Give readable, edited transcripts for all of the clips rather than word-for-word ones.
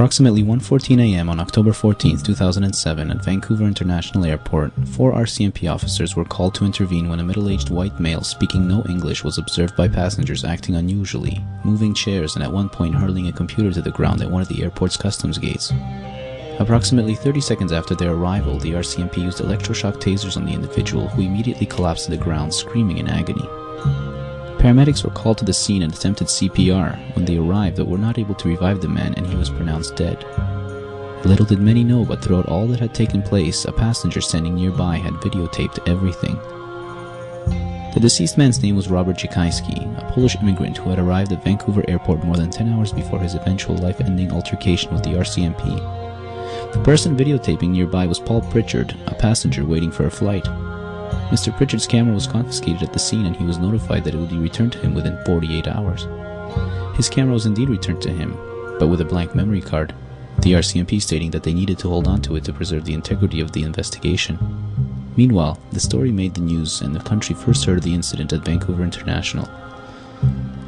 approximately 1:14 a.m. on October 14, 2007 at Vancouver International Airport, 4 RCMP officers were called to intervene when a middle-aged white male speaking no English was observed by passengers acting unusually, moving chairs and at one point hurling a computer to the ground at one of the airport's customs gates. Approximately 30 seconds after their arrival, the RCMP used electroshock tasers on the individual, who immediately collapsed to the ground, screaming in agony. Paramedics were called to the scene and attempted CPR. When they arrived, but were not able to revive the man, and he was pronounced dead. Little did many know, but throughout all that had taken place, a passenger standing nearby had videotaped everything. The deceased man's name was Robert Dziekanski, a Polish immigrant who had arrived at Vancouver Airport more than 10 hours before his eventual life-ending altercation with the RCMP. The person videotaping nearby was Paul Pritchard, a passenger waiting for a flight. Mr. Pritchard's camera was confiscated at the scene, and he was notified that it would be returned to him within 48 hours. His camera was indeed returned to him, but with a blank memory card, the RCMP stating that they needed to hold on to it to preserve the integrity of the investigation. Meanwhile, the story made the news, and the country first heard of the incident at Vancouver International.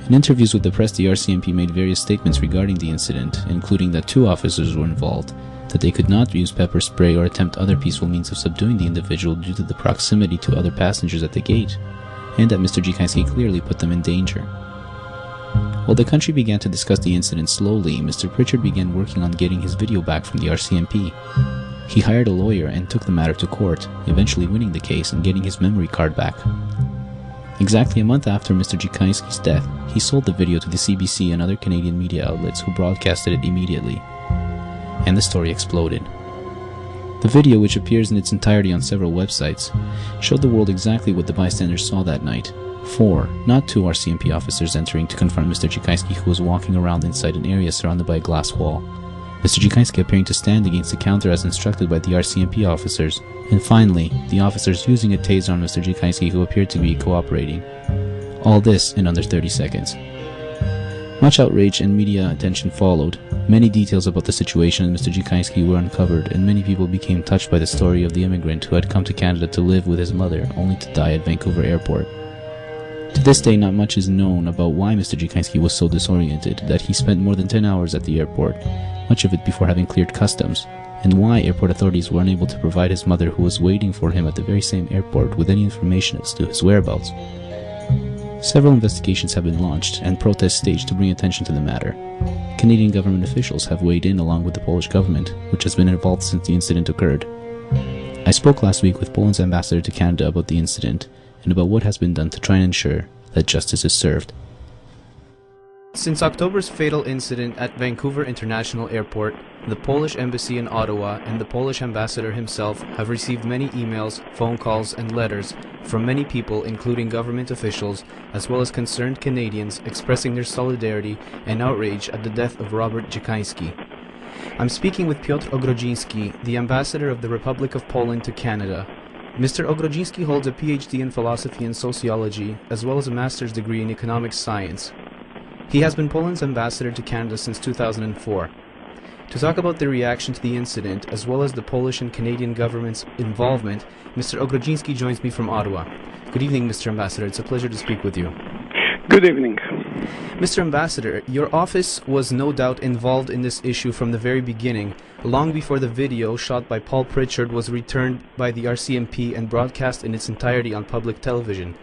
In interviews with the press, the RCMP made various statements regarding the incident, including that 2 officers were involved, that they could not use pepper spray or attempt other peaceful means of subduing the individual due to the proximity to other passengers at the gate, and that Mr. Dziekanski clearly put them in danger. While the country began to discuss the incident slowly, Mr. Pritchard began working on getting his video back from the RCMP. He hired a lawyer and took the matter to court, eventually winning the case and getting his memory card back. Exactly a month after Mr. Dziekanski's death, he sold the video to the CBC and other Canadian media outlets, who broadcasted it immediately. And the story exploded. The video, which appears in its entirety on several websites, showed the world exactly what the bystanders saw that night. 4, not 2 RCMP officers entering to confront Mr. Dziekanski, who was walking around inside an area surrounded by a glass wall. Mr. Dziekanski appearing to stand against the counter as instructed by the RCMP officers. And finally, the officers using a taser on Mr. Dziekanski, who appeared to be cooperating. All this in under 30 seconds. Much outrage and media attention followed. Many details about the situation and Mr. Dziekanski were uncovered, and many people became touched by the story of the immigrant who had come to Canada to live with his mother, only to die at Vancouver Airport. To this day, not much is known about why Mr. Dziekanski was so disoriented that he spent more than 10 hours at the airport, much of it before having cleared customs, and why airport authorities were unable to provide his mother, who was waiting for him at the very same airport, with any information as to his whereabouts. Several investigations have been launched and protests staged to bring attention to the matter. Canadian government officials have weighed in along with the Polish government, which has been involved since the incident occurred. I spoke last week with Poland's ambassador to Canada about the incident and about what has been done to try and ensure that justice is served. Since October's fatal incident at Vancouver International Airport, the Polish embassy in Ottawa and the Polish ambassador himself have received many emails, phone calls, and letters from many people, including government officials, as well as concerned Canadians, expressing their solidarity and outrage at the death of Robert Dziekanski. I'm speaking with Piotr Ogrodziński, the ambassador of the Republic of Poland to Canada. Mr. Ogrodziński holds a PhD in philosophy and sociology, as well as a master's degree in economic science. He has been Poland's ambassador to Canada since 2004. To talk about the reaction to the incident, as well as the Polish and Canadian government's involvement, Mr. Ogrodziński joins me from Ottawa. Good evening, Mr. Ambassador. It's a pleasure to speak with you. Good evening. Mr. Ambassador, your office was no doubt involved in this issue from the very beginning, long before the video shot by Paul Pritchard was returned by the RCMP and broadcast in its entirety on public television.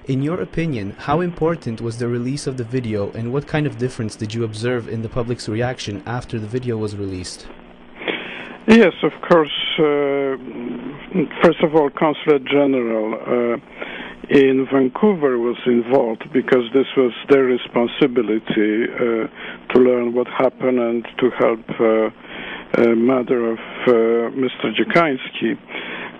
In your opinion, how important was the release of the video, and what kind of difference did you observe in the public's reaction after the video was released? Yes, of course. First of all, Consulate General in Vancouver was involved because this was their responsibility to learn what happened and to help mother of Mr. Dziekanski.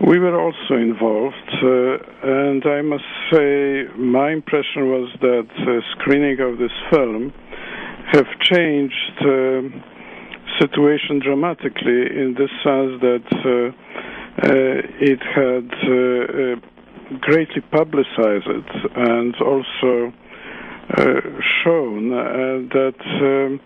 We were also involved, and I must say my impression was that screening of this film have changed the situation dramatically in the sense that it had greatly publicized it and also shown that,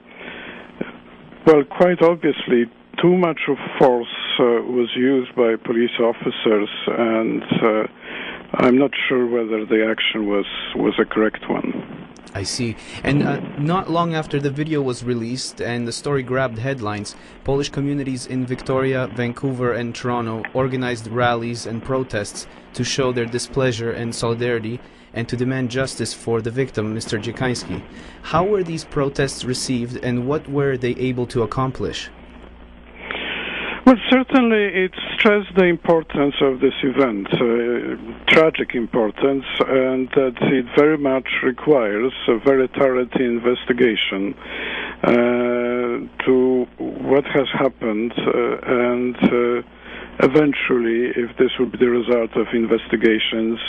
well, quite obviously, too much of force was used by police officers, and I'm not sure whether the action was a correct one. I see. And not long after the video was released and the story grabbed headlines, Polish communities in Victoria, Vancouver, and Toronto organized rallies and protests to show their displeasure and solidarity and to demand justice for the victim, Mr. Dziekanski. How were these protests received and what were they able to accomplish? Well, certainly it stressed the importance of this event, tragic importance, and that it very much requires a very thorough investigation to what has happened, and eventually, if this will be the result of investigations,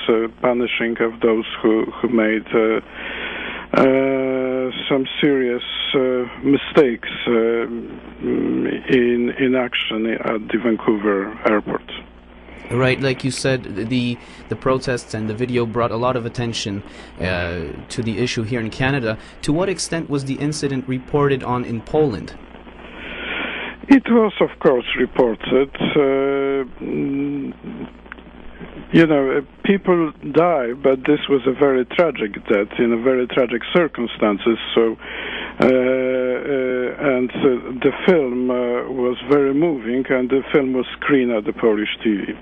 punishing of those who made some serious mistakes in action at the Vancouver airport. Right, like you said, the protests and the video brought a lot of attention to the issue here in Canada. To what extent was the incident reported on in Poland? It was, of course, reported. People die, but this was a very tragic death in a very tragic circumstances. So, and the film was very moving, and the film was screened at the Polish TV.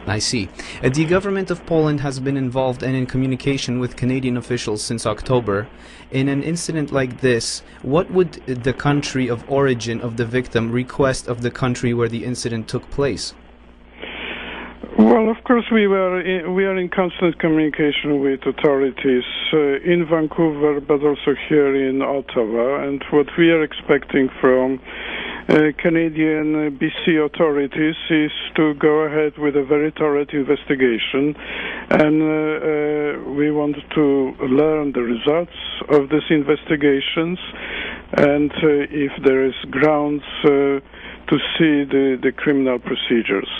I see. The government of Poland has been involved and in communication with Canadian officials since October. In an incident like this, what would the country of origin of the victim request of the country where the incident took place? Well, of course, we are in constant communication with authorities in Vancouver, but also here in Ottawa. And what we are expecting from Canadian BC authorities is to go ahead with a very thorough investigation, and we want to learn the results of these investigations, and if there is grounds to see the criminal procedures.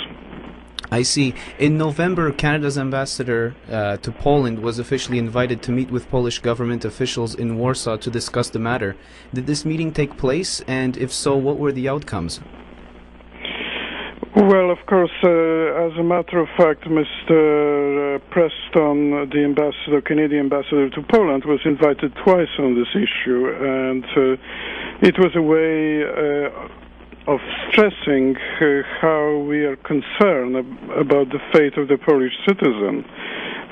I see. In November, Canada's ambassador to Poland was officially invited to meet with Polish government officials in Warsaw to discuss the matter. Did this meeting take place, and if so, what were the outcomes? Well, of course, as a matter of fact, Mr. Preston, the Canadian ambassador to Poland, was invited twice on this issue, and it was a way of stressing how we are concerned about the fate of the Polish citizen.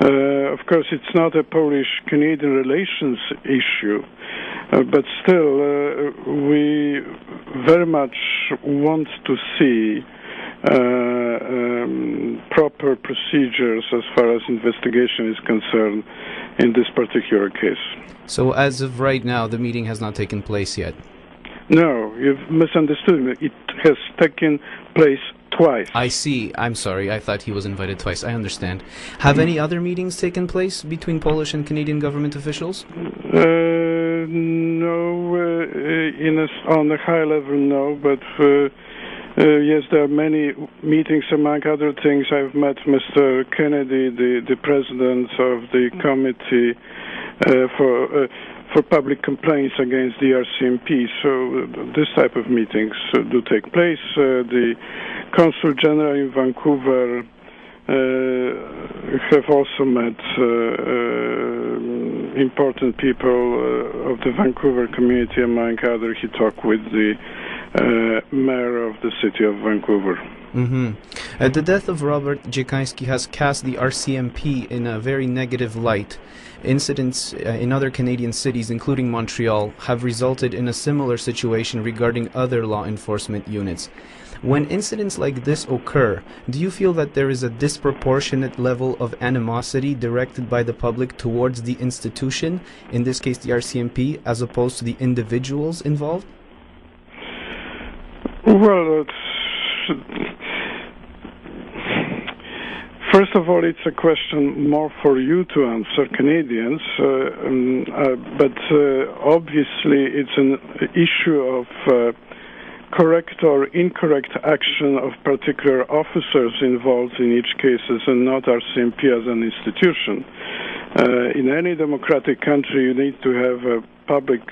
Of course, it's not a Polish-Canadian relations issue, but still, we very much want to see proper procedures as far as investigation is concerned in this particular case. So as of right now, the meeting has not taken place yet? No, you've misunderstood me. It has taken place twice. I see. I'm sorry. I thought he was invited twice. I understand. Have any other meetings taken place between Polish and Canadian government officials? No, on a high level, no, but yes, there are many meetings. Among other things, I've met Mr. Kennedy, the president of the committee for public complaints against the RCMP. So this type of meetings do take place. The Consul General in Vancouver have also met important people of the Vancouver community. Among others, he talked with the mayor of the city of Vancouver. Mm-hmm. The death of Robert Dziekanski has cast the RCMP in a very negative light. Incidents in other Canadian cities, including Montreal, have resulted in a similar situation regarding other law enforcement units. When incidents like this occur, do you feel that there is a disproportionate level of animosity directed by the public towards the institution, in this case the RCMP, as opposed to the individuals involved? Well, first of all, it's a question more for you to answer, Canadians, but obviously it's an issue of correct or incorrect action of particular officers involved in each case, and not RCMP as an institution. In any democratic country, you need to have public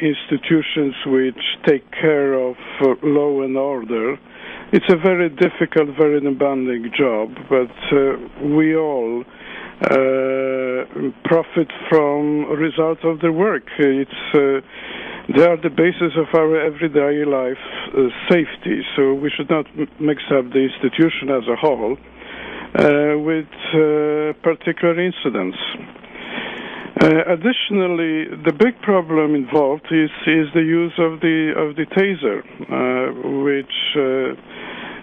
institutions which take care of law and order. It's a very difficult, very demanding job, but we all profit from results of their work. They are the basis of our everyday life safety, so we should not mix up the institution as a whole with particular incidents. Additionally, the big problem involved is the use of the taser, which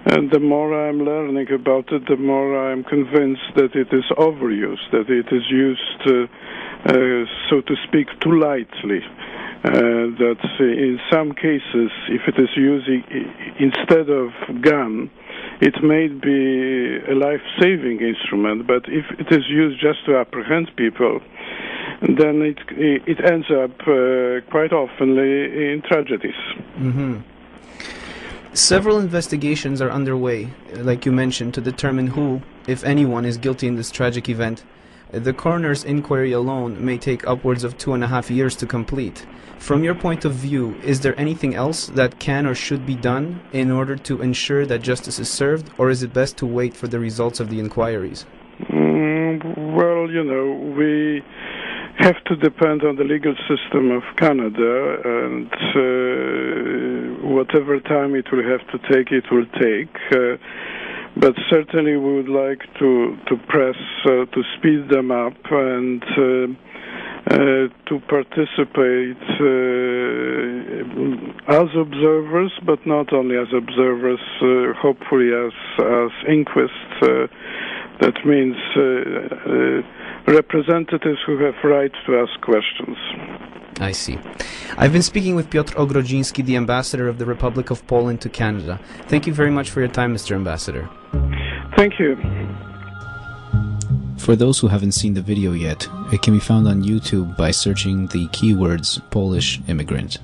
and the more I'm learning about it, the more I'm convinced that it is overused, that it is used, so to speak, too lightly. That in some cases, if it is used instead of gun, it may be a life-saving instrument, but if it is used just to apprehend people, then it ends up quite often in tragedies. Mm-hmm. Several investigations are underway, like you mentioned, to determine who, if anyone, is guilty in this tragic event. The coroner's inquiry alone may take upwards of 2.5 years to complete. From your point of view, is there anything else that can or should be done in order to ensure that justice is served, or is it best to wait for the results of the inquiries? Well, we have to depend on the legal system of Canada, and whatever time it will have to take, it will take. But certainly we would like to press, to speed them up and to participate as observers, but not only as observers, hopefully as inquests. That means representatives who have right to ask questions. I see. I've been speaking with Piotr Ogrodziński, the ambassador of the Republic of Poland to Canada. Thank you very much for your time, Mr. Ambassador. Thank you. For those who haven't seen the video yet, it can be found on YouTube by searching the keywords Polish immigrant.